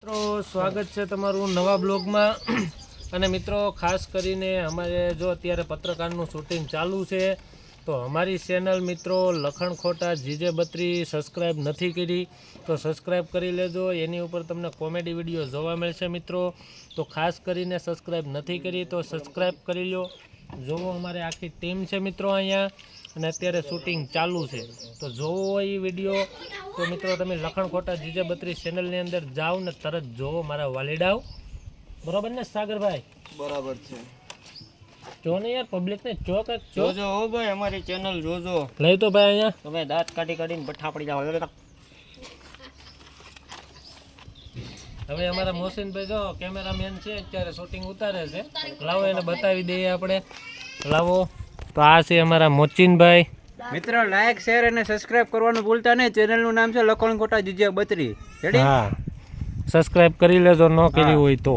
મિત્રો સ્વાગત છે તમારું નવા બ્લોગમાં અને મિત્રો ખાસ કરીને અમારે જો અત્યારે પત્રકારનું શૂટિંગ ચાલુ છે તો અમારી ચેનલ મિત્રો લખણ ખોટા GJ32 સબસ્ક્રાઈબ નથી કરી તો સબસ્ક્રાઈબ કરી લેજો। એની ઉપર તમને કોમેડી વિડીયો જોવા મળશે મિત્રો, તો ખાસ કરીને સબસ્ક્રાઈબ નથી કરી તો સબસ્ક્રાઈબ કરી લો। જોવો અમારે આખી ટીમ છે મિત્રો અહીંયા અને અત્યારે શૂટિંગ ચાલુ છે, તો જોવો એ વિડીયો તો મિત્રો તમે લખણ ખોટા GJ32 ચેનલની અંદર જાઓ ને તરત જોવો મારા વાલીડાઓ, બરોબર ને સાગરભાઈ? બરાબર છે। જો ને યાર પબ્લિક ને ચોક જોજો હો ભાઈ, અમારી ચેનલ જોજો। લઈ તો ભાઈ અહીંયા તમે દાંત કાઢી કાઢીને ભઠ્ઠા પડી જાવ। હવે અમારા મોહસિનભાઈ જો કેમેરામેન છે, અત્યારે શૂટિંગ ઉતારે છે, લાવો એને બતાવી દઈએ આપણે। લાવો તો આ છે અમારા મોચીનભાઈ। મિત્રો લાઈક શેર અને સબસ્ક્રાઇબ કરવાનું ભૂલતા નહીં। ચેનલનું નામ છે લખણ ખોટા GJ32। રેડી? હા, સબસ્ક્રાઇબ કરી લેજો ન કરી હોય તો।